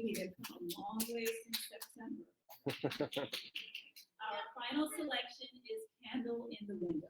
we have come a long way since September. Our final selection is Candle in the Window.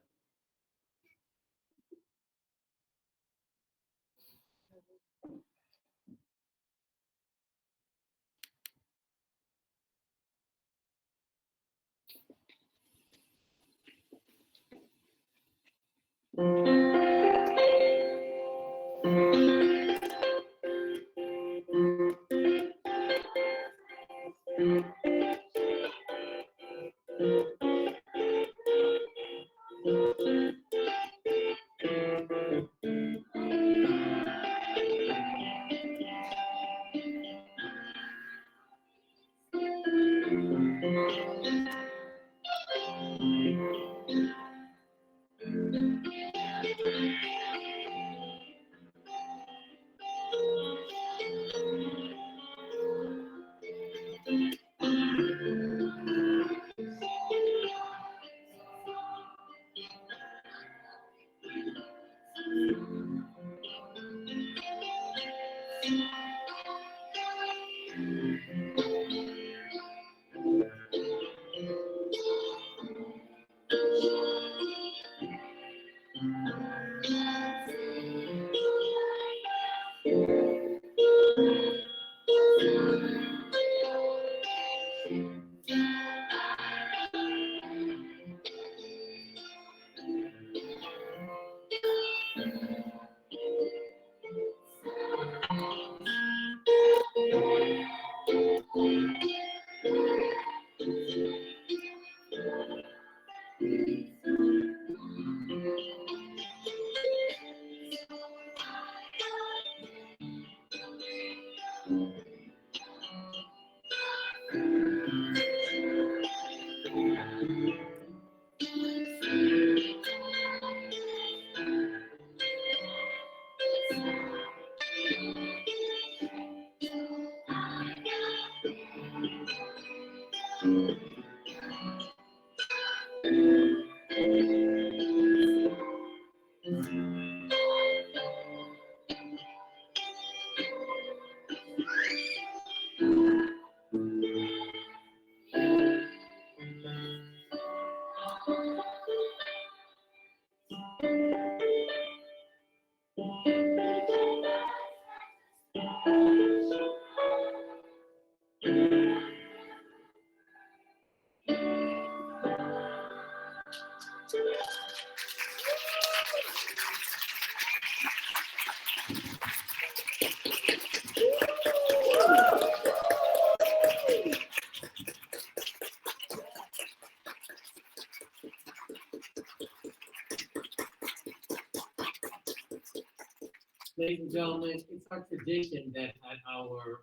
Ladies and gentlemen, it's our tradition that at our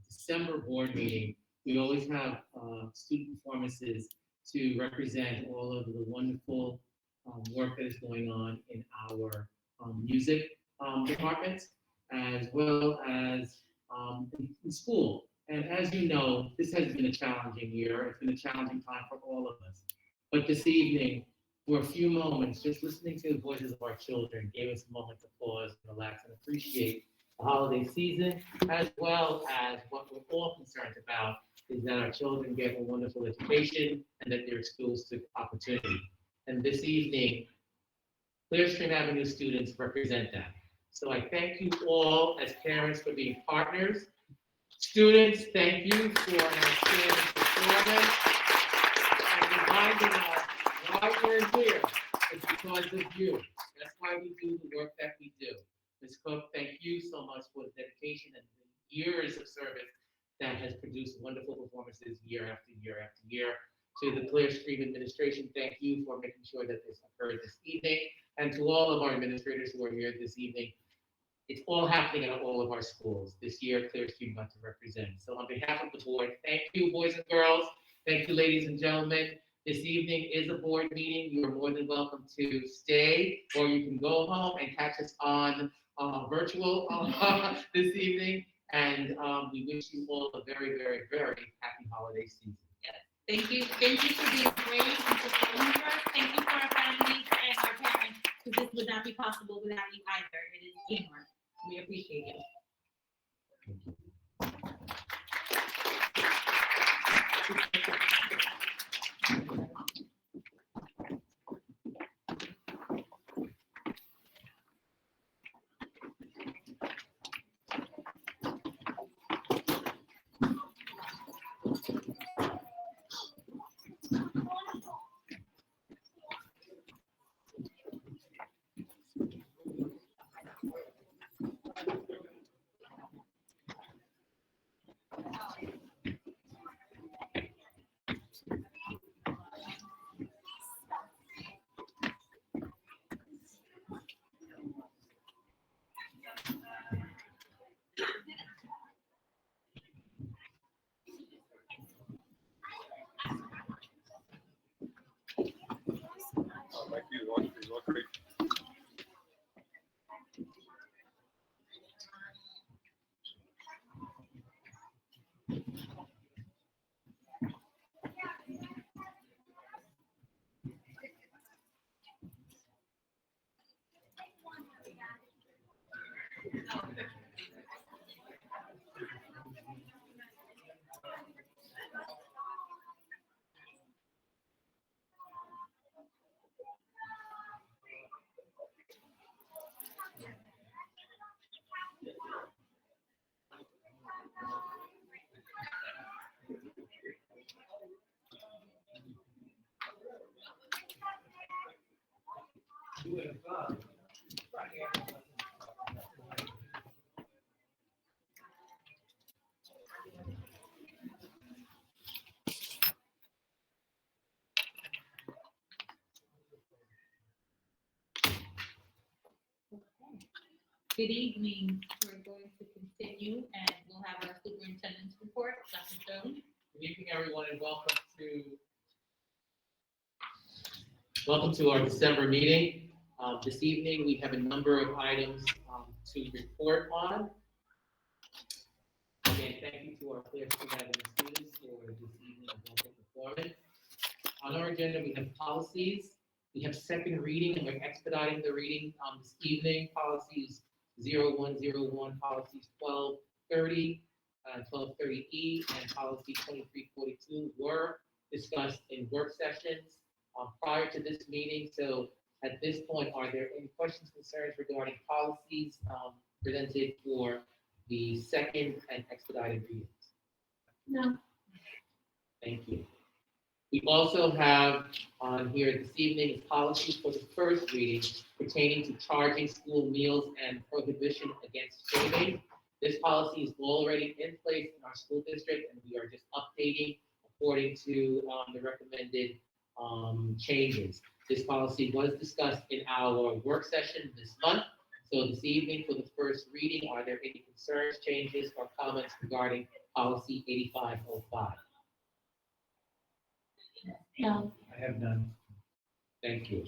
December board meeting, we always have student performances to represent all of the wonderful work that is going on in our music departments, as well as in school. And as you know, this has been a challenging year. It's been a challenging time for all of us. But this evening, for a few moments, just listening to the voices of our children gave us a moment to pause and relax and appreciate the holiday season, as well as what we're all concerned about is that our children get a wonderful education and that they're exposed to opportunity. And this evening, Clearstream Avenue students represent that. So I thank you all as parents for being partners. Students, thank you for an outstanding performance and reminding us why we're here. It's because of you. That's why we do the work that we do. Ms. Cook, thank you so much for the dedication and the years of service that has produced wonderful performances year after year after year. To the Clearstream administration, thank you for making sure that this occurred this evening. And to all of our administrators who are here this evening, it's all happening at all of our schools. This year, Clearstream got to represent. So on behalf of the board, thank you, boys and girls. Thank you, ladies and gentlemen. This evening is a board meeting. You are more than welcome to stay, or you can go home and catch us on virtual this evening. And we wish you all a very, very, very happy holiday season. Yes. Thank you. Thank you for being brave and supporting us. Thank you for our families and our parents, because this would not be possible without you either. It is teamwork. We appreciate you. Thank you. Thank you. You look great. Good evening. We're going to continue and we'll have our superintendent's report. Dr. Stone. Good evening, everyone, and welcome to our December meeting. This evening, we have a number of items to report on. Again, thank you to our clear and students for this evening's wonderful performance. On our agenda, we have policies. We have second reading, and we're expediting the reading this evening. Policies 0101, policies 1230, 1230E, and policy 2342 were discussed in work sessions prior to this meeting. So at this point, are there any questions, concerns regarding policies presented for the second and expedited readings? No. Thank you. We also have on here this evening policies for the first reading pertaining to charging school meals and prohibition against shaming. This policy is already in place in our school district, and we are just updating according to the recommended changes. This policy was discussed in our work session this month. So this evening for the first reading, are there any concerns, changes, or comments regarding policy 8505? No. I have none. Thank you.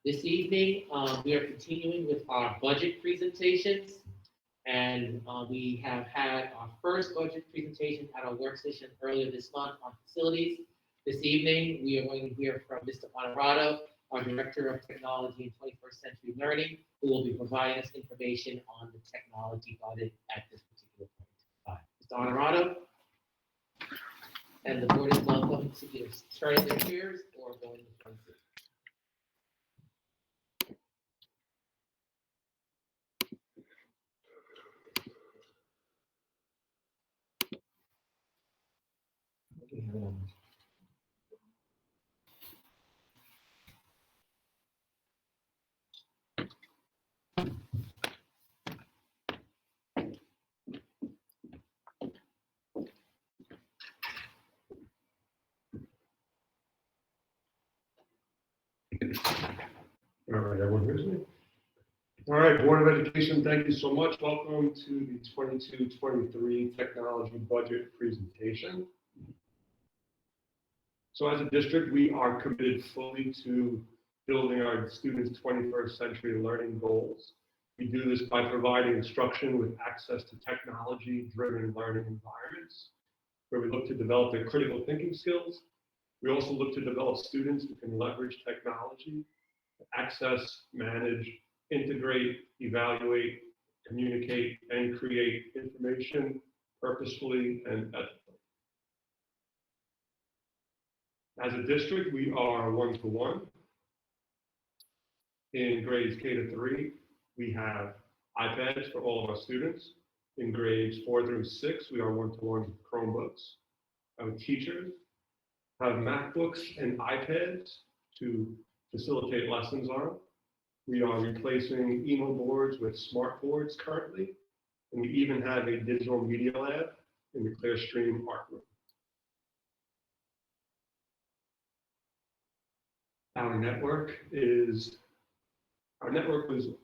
This evening, we are continuing with our budget presentations, and we have had our first budget presentation at our work session earlier this month on facilities. This evening, we are going to hear from Mr. Honorato, our Director of Technology and 21st Century Learning, who will be providing us information on the technology budget at this particular point in time. Mr. Honorato? And the board is welcome to either turn their chairs or go in the front seat. All right, everyone hears me? All right, Board of Education, thank you so much. Welcome to the 22-23 technology budget presentation. So as a district, we are committed fully to building our students' 21st century learning goals. We do this by providing instruction with access to technology-driven learning environments, where we look to develop their critical thinking skills. We also look to develop students who can leverage technology, access, manage, integrate, evaluate, communicate, and create information purposefully and ethically. As a district, we are one-to-one. In grades K to 3, we have iPads for all of our students. In grades 4 through 6, we are one-to-one with Chromebooks. Our teachers have MacBooks and iPads to facilitate lessons on. We are replacing emo boards with smart boards currently, and we even have a digital media lab in the Clearstream art room. Our network was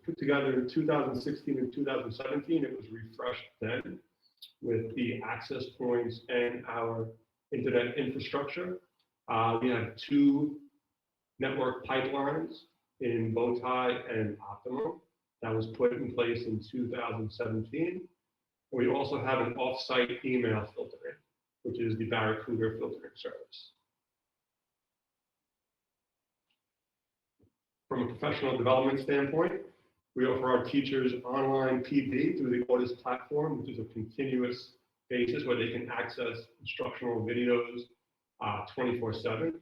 put together in 2016 and 2017. It was refreshed then with the access points and our internet infrastructure. We have 2 network pipelines in Bowtie and Optimum that was put in place in 2017. We also have an off-site email filtering, which is the Barracuda filtering service. From a professional development standpoint, we offer our teachers online PD through the Otis platform, which is a continuous basis where they can access instructional videos 24/7.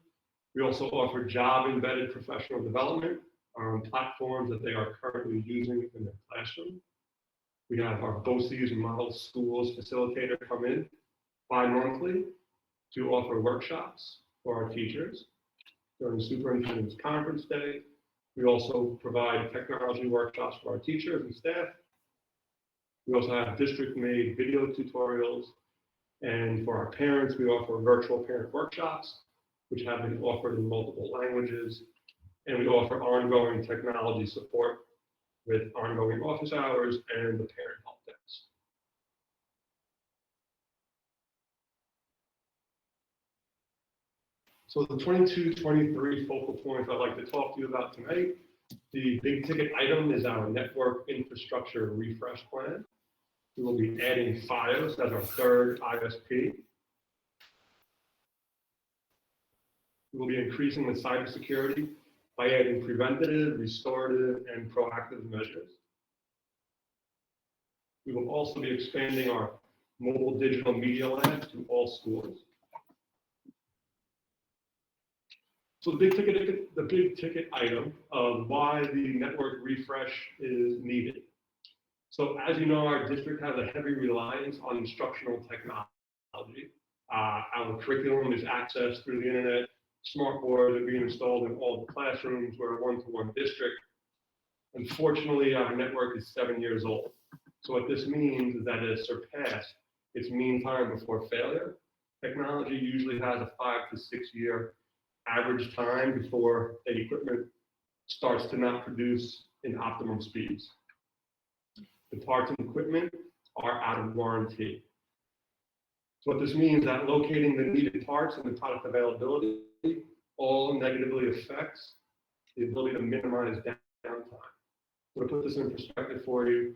We also offer job-embedded professional development on platforms that they are currently using in their classroom. We have our BOCES Model Schools facilitator come in bi-monthly to offer workshops for our teachers during the superintendent's conference day. We also provide technology workshops for our teachers and staff. We also have district-made video tutorials. And for our parents, we offer virtual parent workshops, which have been offered in multiple languages. And we offer ongoing technology support with ongoing office hours and the parent help desk. So the 22-23 focal points I'd like to talk to you about tonight. The big ticket item is our network infrastructure refresh plan. We will be adding FiOS as our 3rd ISP. We will be increasing the cybersecurity by adding preventative, restorative, and proactive measures. We will also be expanding our mobile digital media lab to all schools. So the big ticket item of why the network refresh is needed. So as you know, our district has a heavy reliance on instructional technology. Our curriculum is accessed through the internet. Smart boards are being installed in all the classrooms. We're a one-to-one district. Unfortunately, our network is 7 years old. So what this means is that it has surpassed its mean time before failure. Technology usually has a 5 to 6 year average time before the equipment starts to not produce in optimum speeds. The parts and equipment are out of warranty. So what this means is that locating the needed parts and the product availability all negatively affects the ability to minimize downtime. So to put this in perspective for you,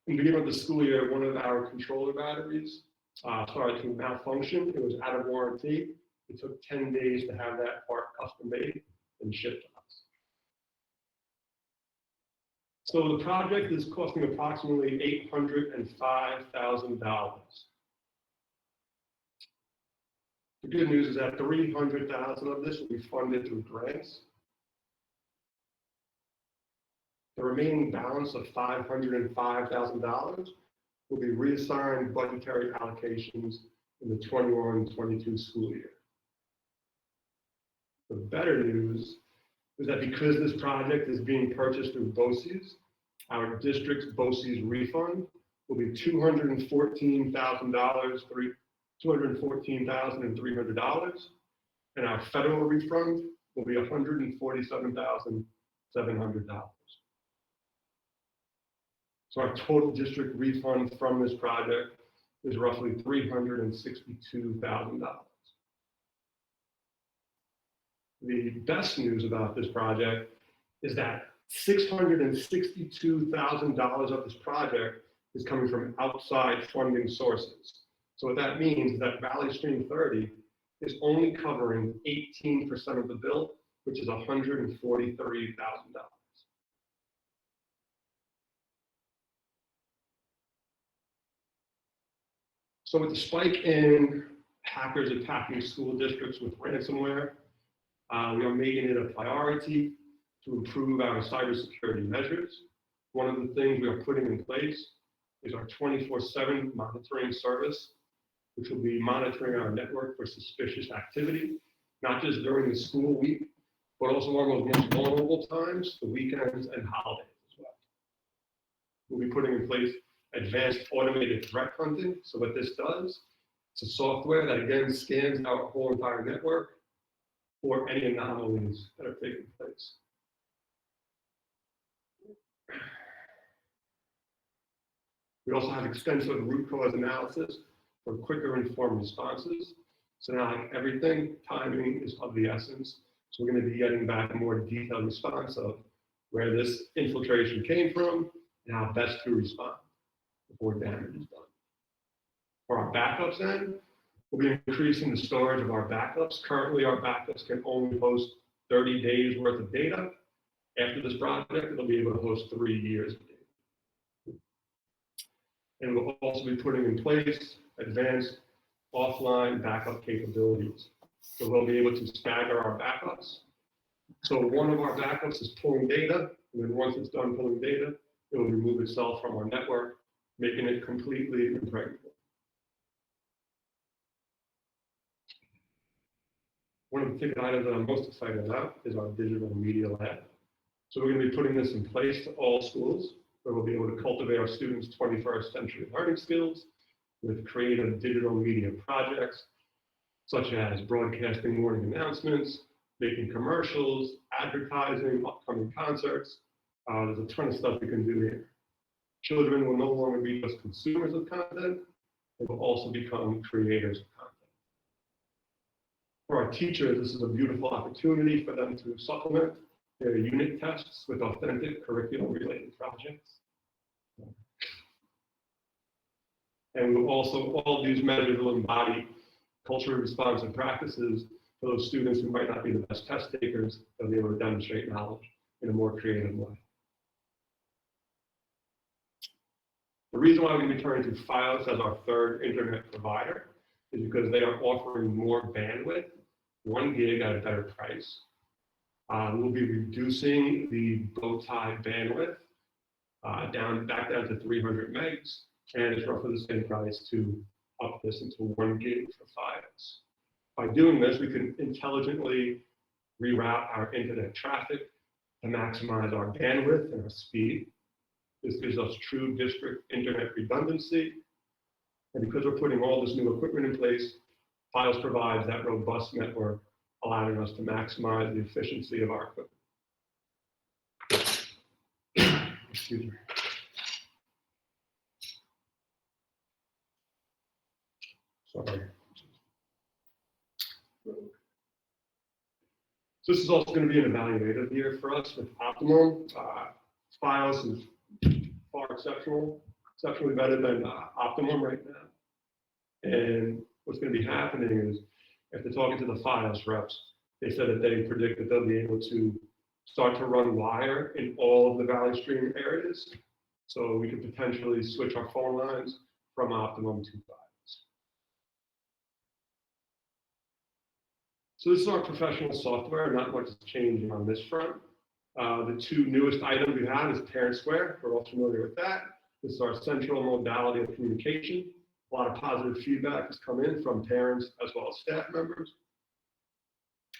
in the beginning of the school year, one of our controller batteries started to malfunction. It was out of warranty. It took 10 days to have that part custom made and shipped to us. So the project is costing approximately $805,000. The good news is that $300,000 of this will be funded through grants. The remaining balance of $505,000 will be reassigned budgetary allocations in the 21-22 school year. The better news is that because this project is being purchased through BOCES, our district's BOCES refund will be $214,300, and our federal refund will be $147,700. So our total district refund from this project is roughly $362,000. The best news about this project is that $662,000 of this project is coming from outside funding sources. So what that means is that Valley Stream 30 is only covering 18% of the bill, which is $143,000. So with the spike in hackers attacking school districts with ransomware, we are making it a priority to improve our cybersecurity measures. One of the things we are putting in place is our 24/7 monitoring service, which will be monitoring our network for suspicious activity, not just during the school week, but also on those most vulnerable times, the weekends and holidays as well. We'll be putting in place advanced automated threat hunting. So what this does, it's a software that again scans our whole entire network for any anomalies that are taking place. We also have extensive root cause analysis for quicker informed responses. So now, like everything, timing is of the essence. So we're going to be getting back a more detailed response of where this infiltration came from and how best to respond before damage is done. For our backups then, we'll be increasing the storage of our backups. Currently, our backups can only host 30 days worth of data. After this project, it'll be able to host 3 years of data. And we'll also be putting in place advanced offline backup capabilities. So we'll be able to stagger our backups. So one of our backups is pulling data, and then once it's done pulling data, it will remove itself from our network, making it completely impregnable. One of the ticket items that I'm most excited about is our digital media lab. So we're going to be putting this in place to all schools, where we'll be able to cultivate our students' 21st century learning skills with creative digital media projects, such as broadcasting morning announcements, making commercials, advertising, upcoming concerts. There's a ton of stuff we can do here. Children will no longer be just consumers of content, they will also become creators of content. For our teachers, this is a beautiful opportunity for them to supplement their unit tests with authentic curriculum-related projects. And we'll also, all these measures will embody culturally responsive practices for those students who might not be the best test takers. They'll be able to demonstrate knowledge in a more creative way. The reason why we turn to Fios as our third internet provider is because they are offering more bandwidth, 1 gig at a better price. We'll be reducing the bow tie bandwidth back down to 300 megs, and it's roughly the same price to up this into 1 gig for Fios. By doing this, we can intelligently reroute our internet traffic to maximize our bandwidth and our speed. This gives us true district internet redundancy. And because we're putting all this new equipment in place, Fios provides that robust network, allowing us to maximize the efficiency of our equipment. Excuse me. Sorry. So this is also going to be an evaluative year for us with Optimum. Fios is far exceptionally better than Optimum right now. And what's going to be happening is, after talking to the Fios reps, they said that they predict that they'll be able to start to run wire in all of the Valley Stream areas. So we could potentially switch our phone lines from Optimum to Fios. So this is our professional software. Not much is changing on this front. The two newest items we have is Parent Square. We're all familiar with that. This is our central modality of communication. A lot of positive feedback has come in from parents as well as staff members.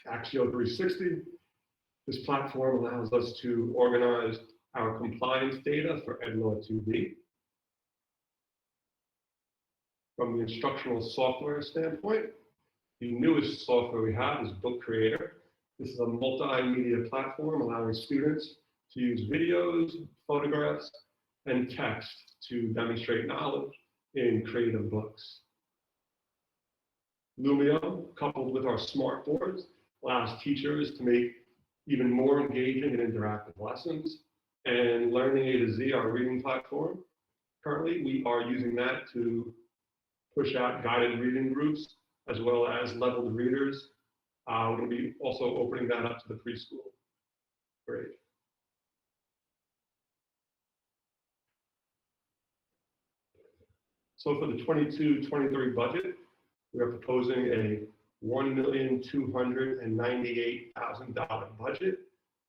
Axio 360. This platform allows us to organize our compliance data for EdLaw 2B. From the instructional software standpoint, the newest software we have is Book Creator. This is a multimedia platform allowing students to use videos, photographs, and text to demonstrate knowledge in creative books. Lumio, coupled with our smart boards, allows teachers to make even more engaging and interactive lessons. And Learning A to Z, our reading platform, currently we are using that to push out guided reading groups as well as leveled readers. We're going to be also opening that up to the preschool grade. So for the 22-23 budget, we are proposing a $1,298,000 budget,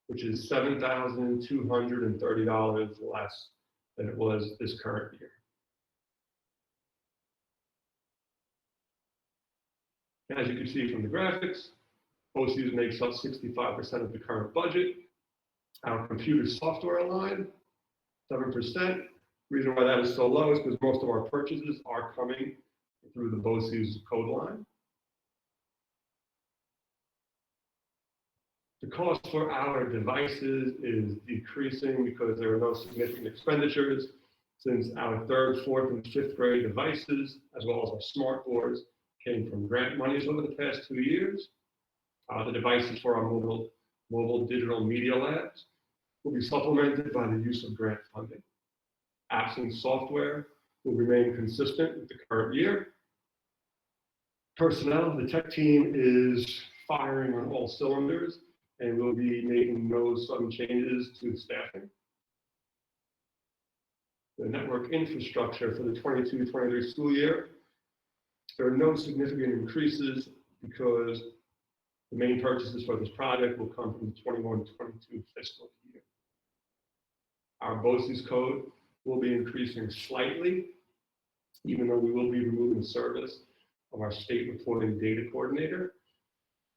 which is $7,230 less than it was this current year. As you can see from the graphics, BOCES makes up 65% of the current budget. Our computer software line, 7%. Reason why that is so low is because most of our purchases are coming through the BOCES code line. The cost for our devices is decreasing because there are no significant expenditures, since our 3rd, 4th, and 5th grade devices, as well as our smart boards, came from grant monies over the past 2 years. The devices for our mobile digital media labs will be supplemented by the use of grant funding. Absent software will remain consistent with the current year. Personnel, the tech team is firing on all cylinders, and we'll be making no sudden changes to the staffing. The network infrastructure for the 22-23 school year, there are no significant increases because the main purchases for this project will come from the 21-22 fiscal year. Our BOCES code will be increasing slightly, even though we will be removing the service of our state reporting data coordinator.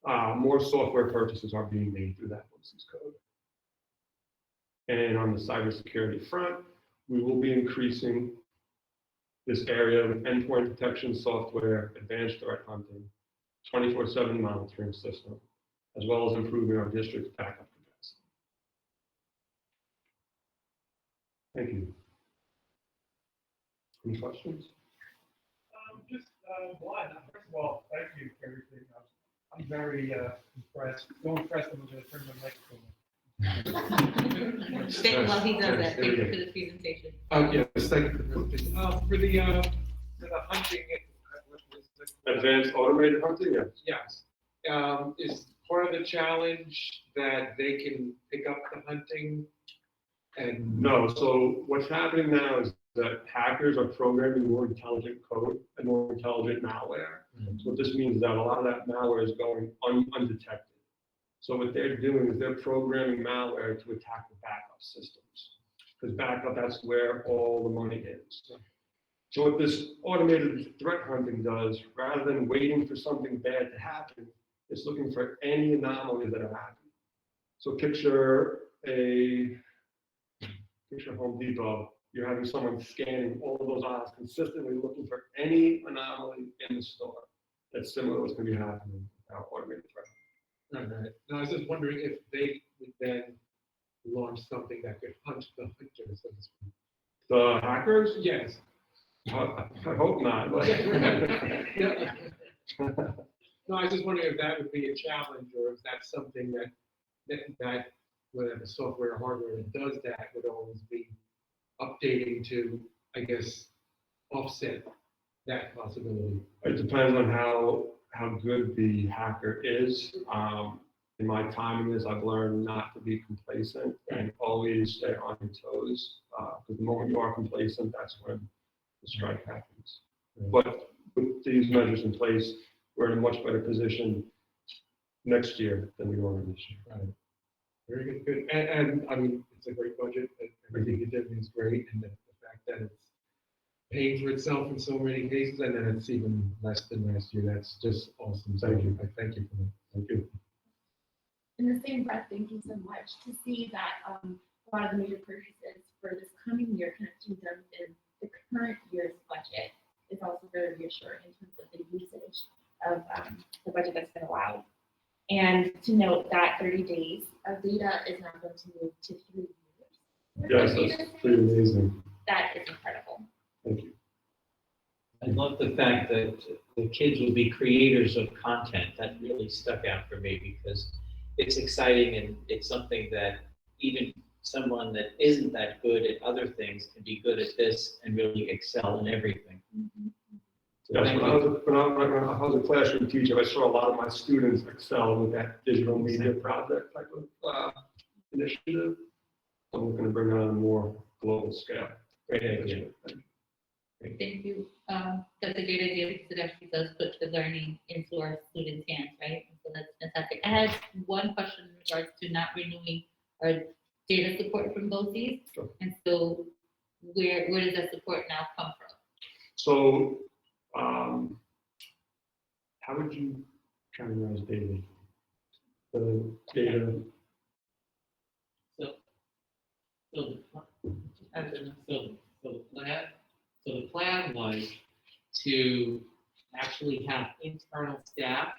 More software purchases are being made through that BOCES code. And on the cybersecurity front, we will be increasing this area with endpoint protection software, advanced threat hunting, 24/7 monitoring system, as well as improving our district's backup capacity. Thank you. Any questions? Just one. First of all, thank you for everything. I'm very impressed. So impressed, I'm going to turn my microphone on. Well, he does that. Thank you for the presentation. Yes, thank you for the presentation. For the hunting, what was the- Advanced automated hunting, yes. Yes. Is part of the challenge that they can pick up the hunting and No, so what's happening now is that hackers are programming more intelligent code and more intelligent malware. So what this means is that a lot of that malware is going undetected. So what they're doing is they're programming malware to attack the backup systems. Because backup, that's where all the money is. So what this automated threat hunting does, rather than waiting for something bad to happen, it's looking for any anomalies that are happening. So picture Home Depot, you're having someone scanning all of those aisles consistently looking for any anomaly in the store. That's similar to what's going to be happening with our automated threat. Right. No, I was just wondering if they would then launch something that could hunt the hunter, so to speak. The hackers? Yes. I hope not. but- Yeah. No, I was just wondering if that would be a challenge, or if that's something that whether the software or hardware that does that would always be updating to, I guess, offset that possibility. It depends on how good the hacker is. In my time in this, I've learned not to be complacent and always stay on your toes. Because the moment you are complacent, that's when the strike happens. But with these measures in place, we're in a much better position next year than we were this year. Right. Very good, good. And I mean, it's a great budget. Everything you did is great. And the fact that it's paying for itself in so many cases, and then it's even less than last year, that's just awesome. So Thank you. I thank you for that. Thank you. In the same breath, thank you so much to see that a lot of the major purchases for this coming year can actually be done in the current year's budget is also very reassuring in terms of the usage of the budget that's been allowed. And to note that 30 days of data is now going to move to 3 years. Yes, that's pretty amazing. That is incredible. Thank you. I love the fact that the kids will be creators of content. That really stuck out for me because it's exciting and it's something that even someone that isn't that good at other things can be good at this and really excel in everything. So Yes, thank when I you. was a classroom teacher, I saw a lot of my students excel with that digital media project type of initiative. I'm looking to bring it on a more global scale. Great idea. Thank you. That's a great idea because it actually does put the learning into our students' hands, right? So that's fantastic. I had one question in regards to not renewing our data support from BOCES. Sure. And so where does that support now come from? So, how would you categorize data? The data, So the plan was to actually have internal staff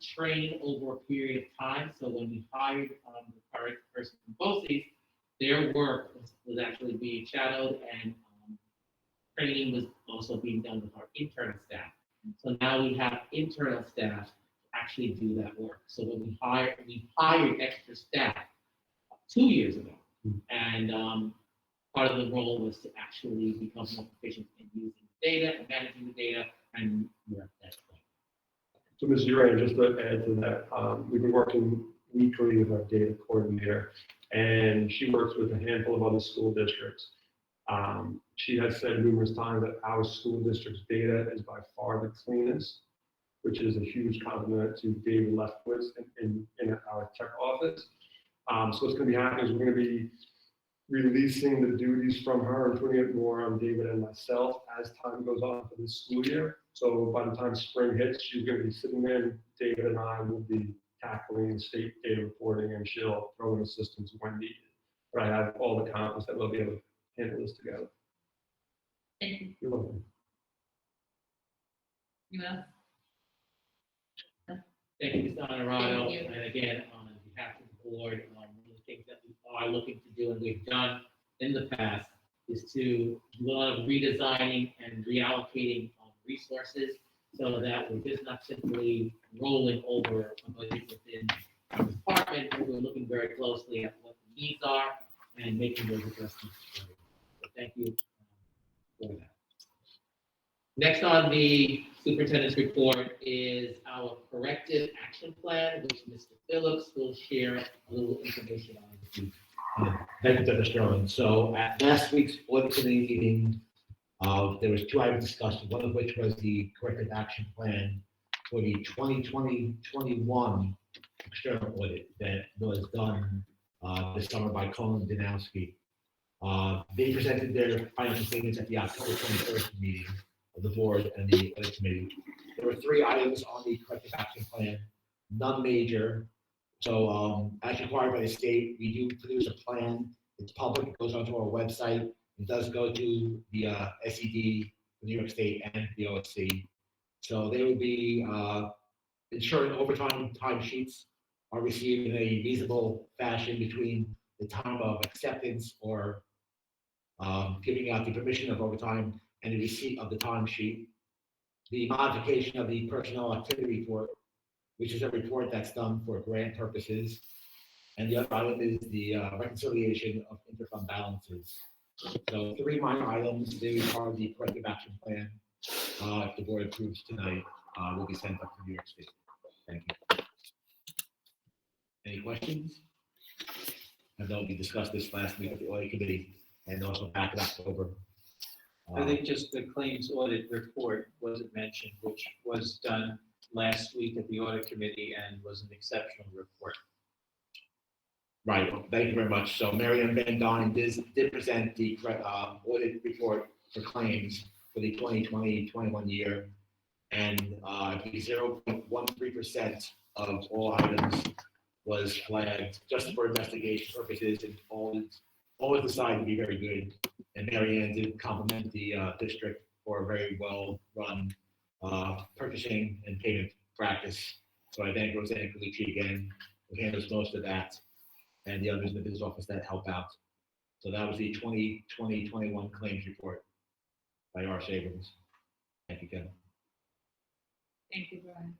train over a period of time. So when we hired the current person from BOCES, their work was actually being shadowed and training was also being done with our internal staff. So now we have internal staff to actually do that work. So when we hired extra staff 2 years ago. And part of the role was to actually become more proficient in using the data and managing the data, and we're at that point. So Ms. Duran, just to add to that, we've been working weekly with our data coordinator, and she works with a handful of other school districts. She has said numerous times that our school district's data is by far the cleanest, which is a huge compliment to David Lefkowitz in our tech office. So what's going to be happening is we're going to be releasing the duties from her and putting it more on David and myself as time goes on for this school year. So by the time spring hits, she's going to be sitting there, and David and I will be tackling state data reporting, and she'll throw in assistance when needed. But I have all the confidence that we'll be able to handle this together. Thank you. You're welcome. You will? Thank you, Mr. Honorado. Thank you. And again, on behalf of the board, one of the things that we are looking to do and we've done in the past is to do a lot of redesigning and reallocating resources so that we're just not simply rolling over a budget within our department, but we're looking very closely at what the needs are and making those adjustments. So thank you for that. Next on the superintendent's report is our corrective action plan, which Mr. Phillips will share a little information on. Thank you, Dr. Sterling. So at last week's audit committee meeting, there was 2 items discussed, one of which was the corrective action plan for the 2020-21 external audit that was done this summer by Colin Danowski. They presented their financial statements at the October 21st meeting of the board and the audit committee. There were 3 items on the corrective action plan, none major. So as required by the state, we do produce a plan. It's public, it goes onto our website. It does go to the SED, New York State, and the OSC. So they will be ensuring overtime timesheets are received in a reasonable fashion between the time of acceptance or giving out the permission of overtime and the receipt of the timesheet. The modification of the personnel activity report, which is a report that's done for grant purposes. And the other item is the reconciliation of interfund balances. So 3 minor items, they are part of the corrective action plan. If the board approves tonight, will be sent up to New York State. Thank you. Any questions? I know we discussed this last week at the audit committee and also back in October. I think just the claims audit report wasn't mentioned, which was done last week at the audit committee and was an exceptional report. Right, well, thank you very much. So Mary Ann Van Dyne did present the audit report for claims for the 2020-21 year. And 0.13% of all items was flagged just for investigation purposes, and all is decided to be very good. And Mary Ann did compliment the district for a very well run purchasing and payment practice. So I thank Roseanne Colucci again, who handles most of that, and the others in the business office that help out. So that was the 2020-21 claims report by R. Abrams. Thank you, Kevin. Thank you, Brian.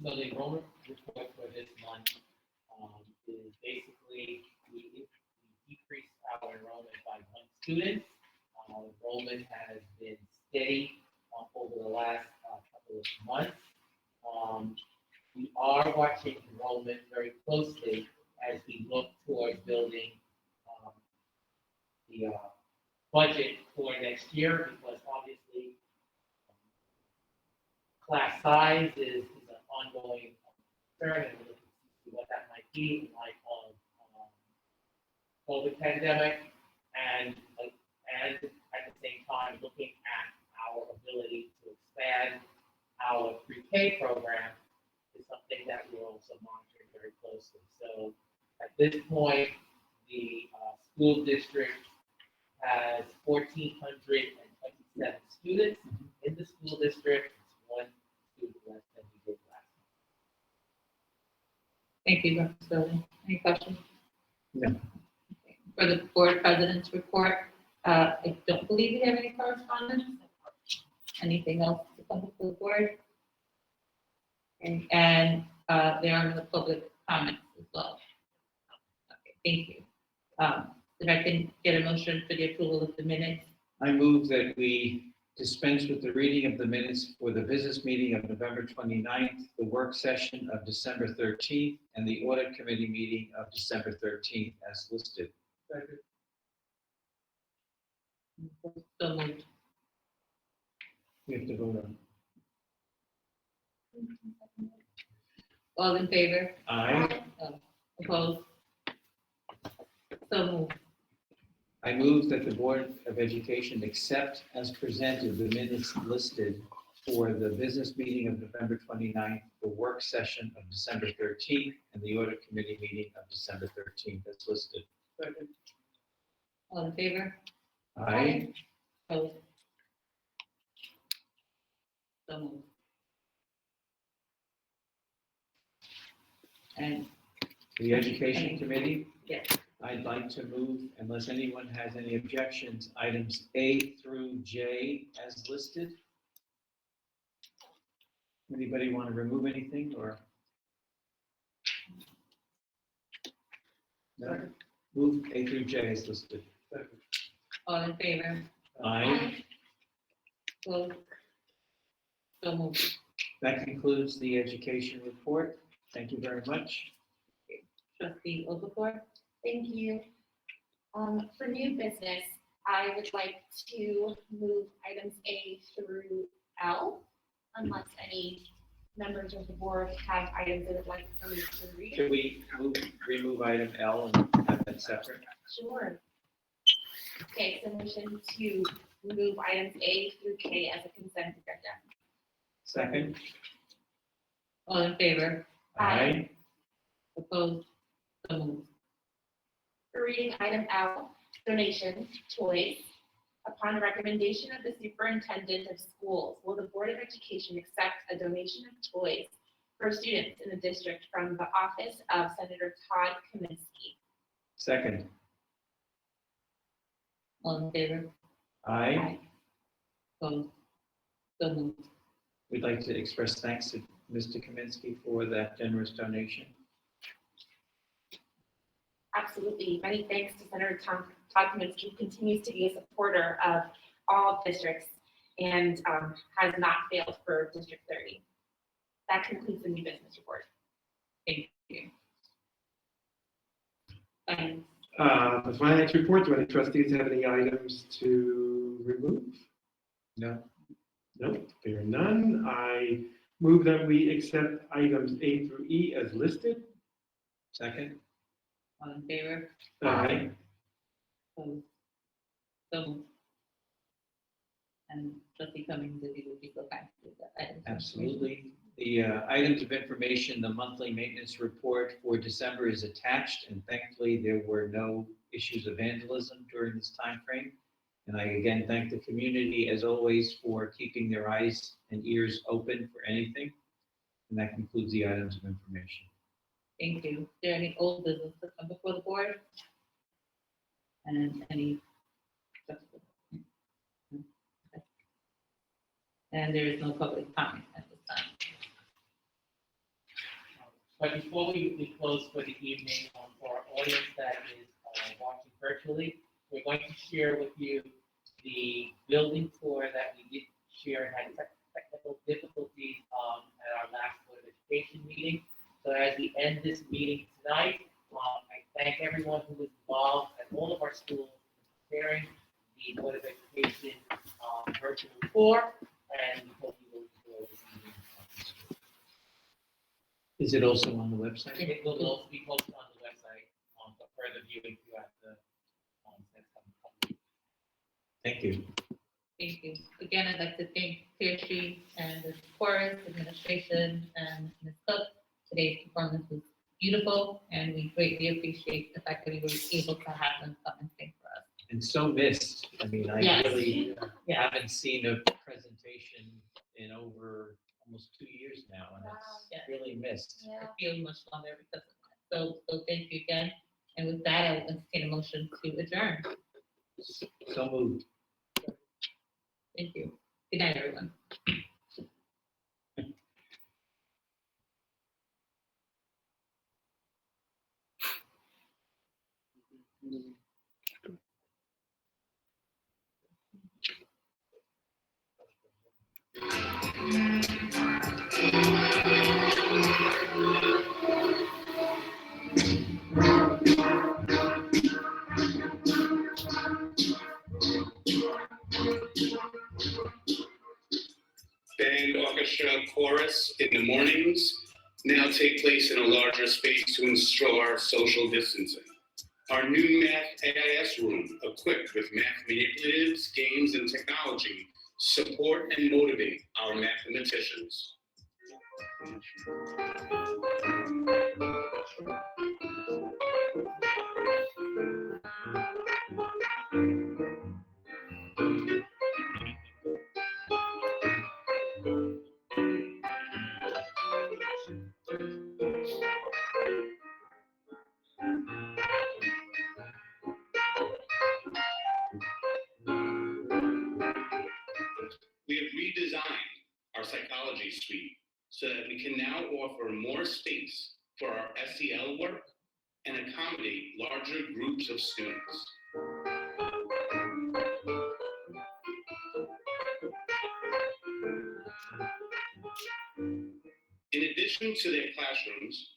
So the enrollment report for this month is basically we decreased our enrollment by 1 student. Enrollment has been steady over the last couple of months. We are watching enrollment very closely as we look towards building the budget for next year, because obviously class size is an ongoing concern, and we're looking to see what that might be in light of COVID pandemic, and at the same time looking at our ability to expand our pre-K program is something that we're also monitoring very closely. So at this point, school district has 1,427 students. In the school district, it's one student less than we did last month. Thank you, Dr. Sterling. Any questions? No. Okay. For the board president's report, I don't believe we have any correspondence. Anything else to come before the board? And there are no public comments as well. Okay, thank you. If I can get a motion for the approval of the minutes. I move that we dispense with the reading of the minutes for the business meeting of November 29th, the work session of December 13th, and the audit committee meeting of December 13th as listed. So moved. We have to vote on. All in favor? Aye. Opposed? So moved. I move that the Board of Education accept as presented the minutes listed for the business meeting of November 29th, the work session of December 13th, and the audit committee meeting of December 13th as listed. All in favor? Aye. Opposed? So moved. And, The Education Committee, yes, I'd like to move, unless anyone has any objections, items A through J as listed. Anybody want to remove anything or? No? Move A through J as listed. all in favor? Aye. Opposed? So moved. That concludes the education report. Thank you very much. Trustee Okafor? Thank you. For new business, I would like to move items A through L, unless any members of the board have items they would like for me to read. Should we remove item L and have that separate? Sure. Okay, so motion to move items A through K as a consent agenda. Second? All in favor? Aye. Opposed? So moved. For reading item L, donation, toys. Upon recommendation of the superintendent of schools, will the Board of Education accept a donation of toys for students in the district from the office of Senator Todd Kaminsky? Second? All in favor? Aye. Opposed? So moved. We'd like to express thanks to Mr. Kaminsky for that generous donation. Absolutely. Many thanks to Senator Todd Kaminsky, who continues to be a supporter of all districts and has not failed for District 30. That concludes the new business report. Thank you. Finance. The finance report, do any trustees have any items to remove? No? Nope, there are none. I move that we accept items A through E as listed. Second? All in favor? Aye. Opposed? So moved. And trustee Cummings, if you would be so kind to do that item. Absolutely. The items of information, the monthly maintenance report for December is attached, and thankfully there were no issues of vandalism during this time frame. And I again thank the community, as always, for keeping their eyes and ears open for anything. And that concludes the items of information. Thank you. Is there any old business to come before the board? And any? And there is no public comment at this time. But before we close for the evening, for our audience that is watching virtually, we're going to share with you the building tour that we did share and had technical difficulties at our last Board of Education meeting. So as we end this meeting tonight, I thank everyone who was involved at all of our schools in preparing the Board of Education virtual tour, and we hope you will enjoy this evening. Is it also on the website? It will also be posted on the website for further viewing throughout the next couple of weeks. Thank you. Thank you. Again, I'd like to thank Peartree and the chorus, administration, and Ms. Cook. Today's performance was beautiful, and we greatly appreciate the fact that we were able to have them come and sing for us. And so missed. I mean, I Yes. really Yeah. haven't seen a presentation in over almost 2 years now, and Yeah. it's really missed. I feel much longer because of that. So thank you again. And with that, I will entertain a motion to adjourn. So moved. Thank you. Good night, everyone. Band, orchestra, chorus in the mornings now take place in a larger space to ensure social distancing. Our new math AIS room, equipped with math manipulatives, games, and technology, support and motivate our mathematicians. We have redesigned our psychology suite so that we can now offer more space for our SEL work and accommodate larger groups of students. In addition to their classrooms,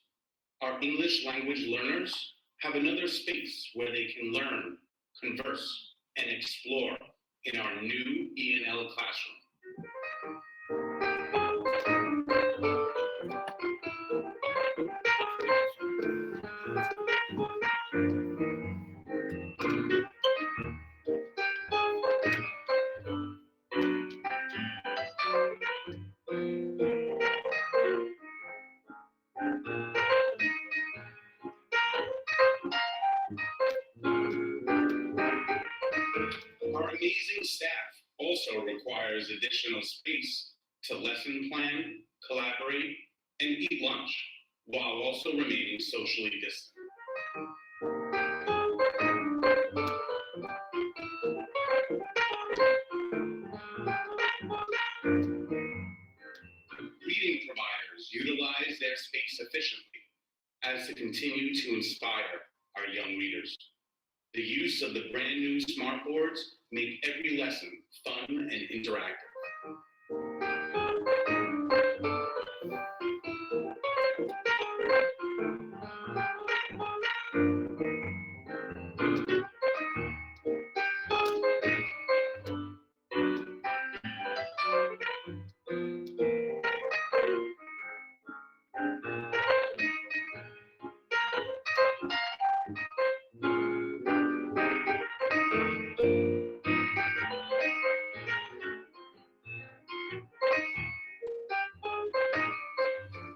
our English language learners have another space where they can learn, converse, and explore in our new E&L classroom. Our amazing staff also requires additional space to lesson plan, collaborate, and eat lunch, while also remaining socially distant. Reading providers utilize their space efficiently as to continue to inspire our young readers. The use of the brand new smart boards make every lesson fun and interactive.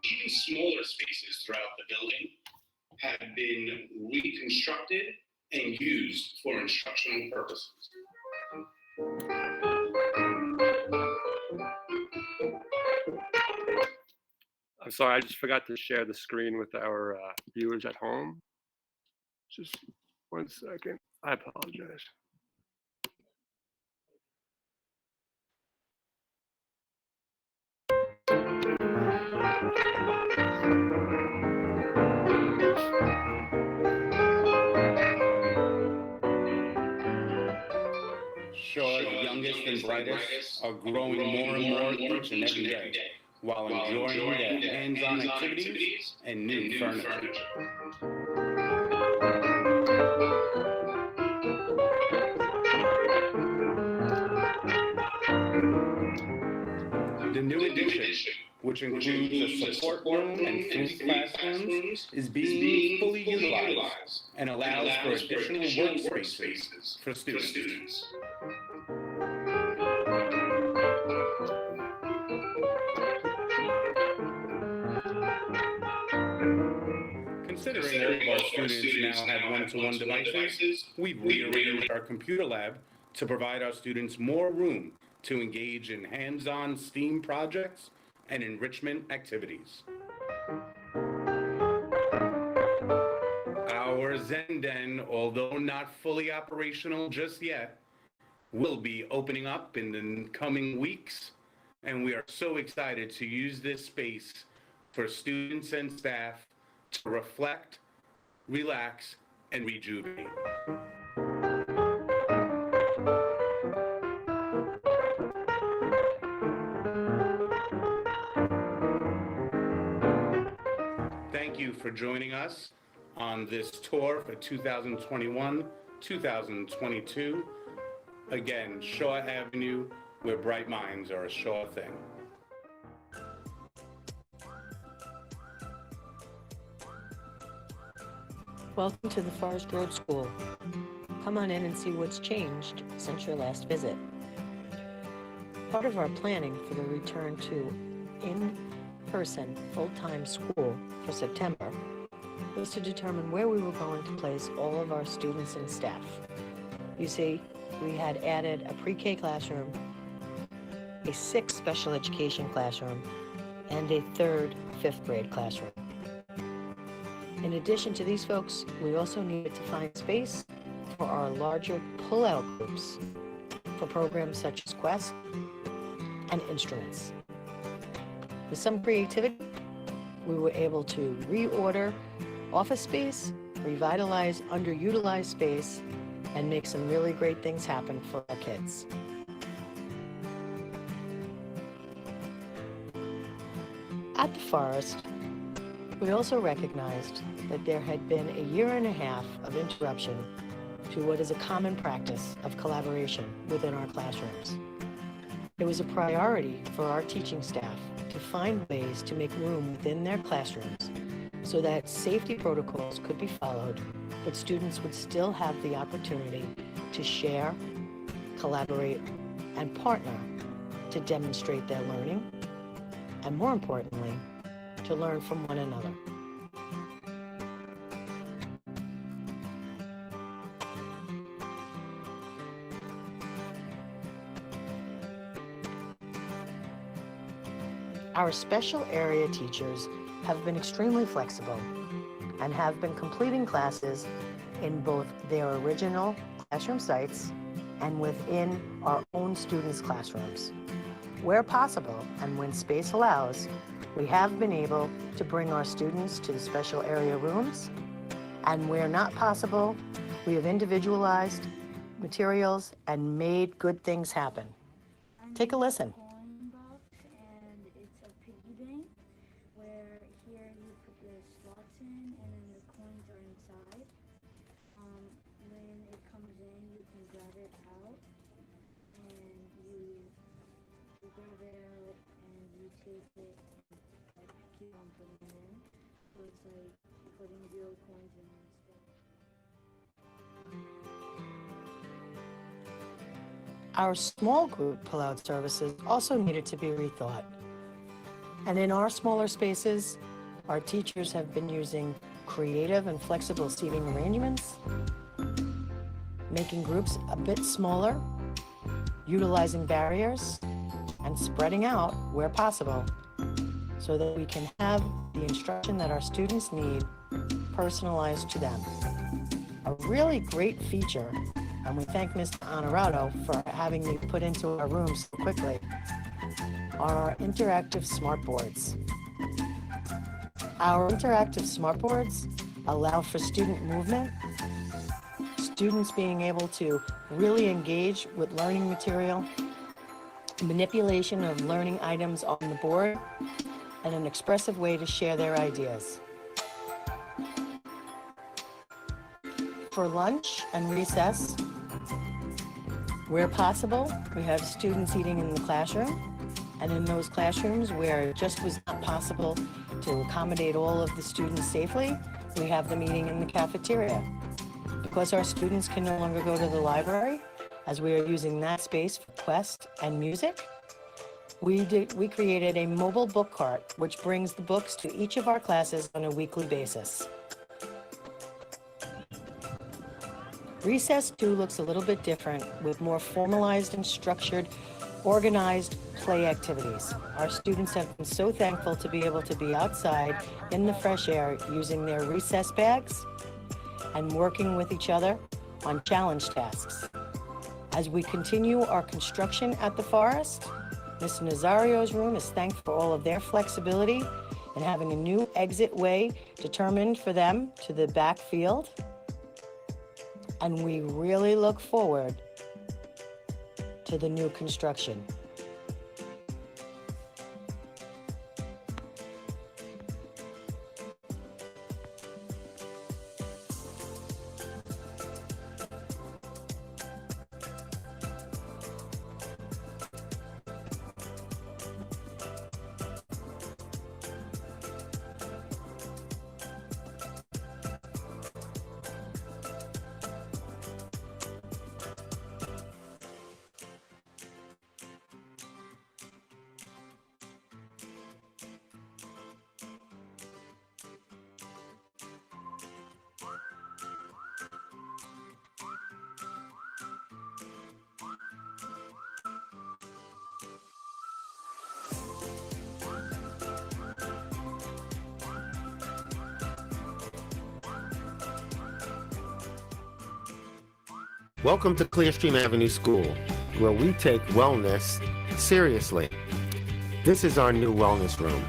Even smaller spaces throughout the building have been reconstructed and used for instructional purposes. I'm sorry, I just forgot to share the screen with our viewers at home. Just 1 second. I apologize. Sure, the youngest and brightest are growing more and more each and every day, while enjoying their hands-on activities and new furniture. The new addition, which includes a support room and 3 classrooms, is being fully utilized and allows for additional workspaces for students. Considering all of our students now have one-to-one devices, we've rearranged our computer lab to provide our students more room to engage in hands-on STEAM projects and enrichment activities. Our Zen Den, although not fully operational just yet, will be opening up in the coming weeks, and we are so excited to use this space for students and staff to reflect, relax, and rejuvenate. Thank you for joining us on this tour for 2021-2022. Again, Shaw Avenue, where bright minds are a sure thing. Welcome to the Forest Road School. Come on in and see what's changed since your last visit. Part of our planning for the return to in-person full-time school for September was to determine where we were going to place all of our students and staff. You see, we had added a pre-K classroom, a 6th special education classroom, and a 3rd, 5th grade classroom. In addition to these folks, we also needed to find space for our larger pull-out groups for programs such as Quest and Instruments. With some creativity, we were able to reorder office space, revitalize underutilized space, and make some really great things happen for our kids. At the Forest, we also recognized that there had been a year and a half of interruption to what is a common practice of collaboration within our classrooms. It was a priority for our teaching staff to find ways to make room within their classrooms so that safety protocols could be followed, but students would still have the opportunity to share, collaborate, and partner to demonstrate their learning, and more importantly, to learn from one another. Our special area teachers have been extremely flexible and have been completing classes in both their original classroom sites and within our own students' classrooms. Where possible and when space allows, we have been able to bring our students to the special area rooms, and where not possible, we have individualized materials and made good things happen. Take a listen. Coin box, and it's a piggy bank where here you put the slots in and then the coins are inside. When it comes in, you can grab it out and you grab it out and you take it and keep on putting it in. So it's like putting 0 coins in instead. Our small group pullout services also needed to be rethought. And in our smaller spaces, our teachers have been using creative and flexible seating arrangements, making groups a bit smaller, utilizing barriers, and spreading out where possible so that we can have the instruction that our students need personalized to them. A really great feature, and we thank Mr. Honorato for having me put into our rooms so quickly, are our interactive smartboards. Our interactive smartboards allow for student movement, students being able to really engage with learning material, manipulation of learning items on the board, and an expressive way to share their ideas. For lunch and recess, where possible, we have students eating in the classroom, and in those classrooms where it just was not possible to accommodate all of the students safely, we have them eating in the cafeteria. Because our students can no longer go to the library, as we are using that space for Quest and music, we created a mobile book cart which brings the books to each of our classes on a weekly basis. Recess 2 looks a little bit different with more formalized and structured, organized play activities. Our students have been so thankful to be able to be outside in the fresh air using their recess bags and working with each other on challenge tasks. As we continue our construction at the forest, Ms. Nazario's room is thanked for all of their flexibility and having a new exit way determined for them to the back field. And we really look forward to the new construction. Welcome to Clearstream Avenue School, where we take wellness seriously. This is our new wellness room.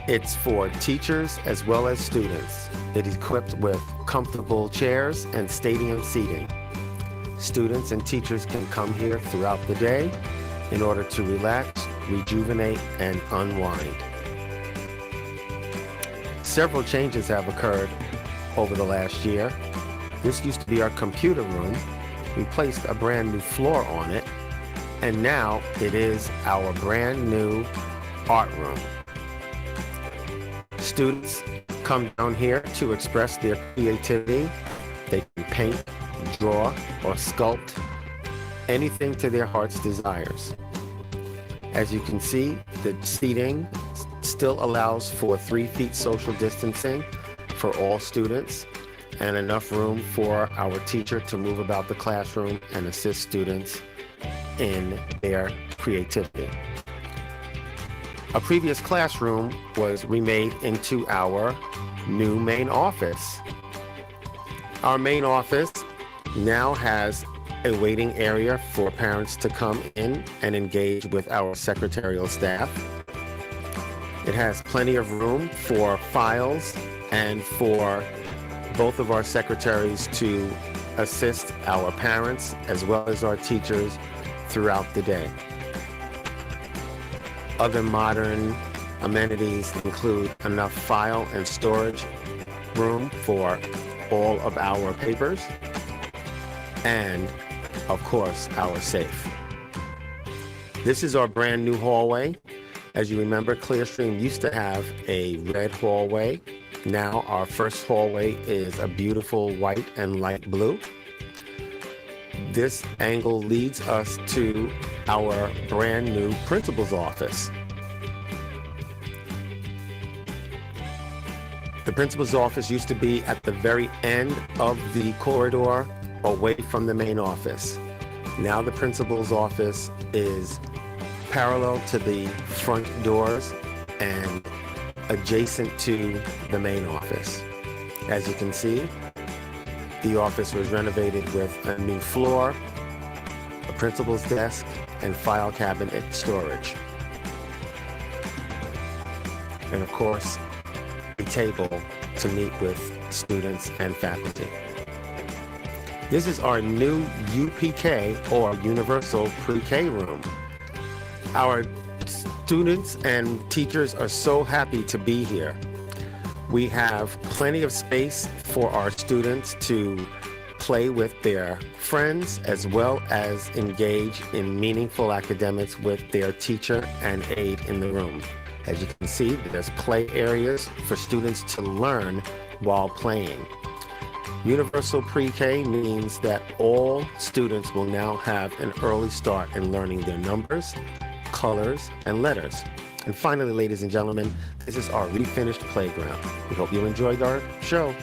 It's for teachers as well as students. It is equipped with comfortable chairs and stadium seating. Students and teachers can come here throughout the day in order to relax, rejuvenate, and unwind. Several changes have occurred over the last year. This used to be our computer room. We placed a brand new floor on it, and now it is our brand new art room. Students come down here to express their creativity. They can paint, draw, or sculpt anything to their heart's desires. As you can see, the seating still allows for 3 feet social distancing for all students, and enough room for our teacher to move about the classroom and assist students in their creativity. A previous classroom was remade into our new main office. Our main office now has a waiting area for parents to come in and engage with our secretarial staff. It has plenty of room for files and for both of our secretaries to assist our parents as well as our teachers throughout the day. Other modern amenities include enough file and storage room for all of our papers and, of course, our safe. This is our brand new hallway. As you remember, Clearstream used to have a red hallway. Now our first hallway is a beautiful white and light blue. This angle leads us to our brand new principal's office. The principal's office used to be at the very end of the corridor away from the main office. Now the principal's office is parallel to the front doors and adjacent to the main office. As you can see, the office was renovated with a new floor, a principal's desk, and file cabinet storage. And of course, a table to meet with students and faculty. This is our new UPK, or Universal Pre-K room. Our students and teachers are so happy to be here. We have plenty of space for our students to play with their friends as well as engage in meaningful academics with their teacher and aide in the room. As you can see, there's play areas for students to learn while playing. Universal Pre-K means that all students will now have an early start in learning their numbers, colors, and letters. And finally, ladies and gentlemen, this is our refinished playground. We hope you enjoyed our show.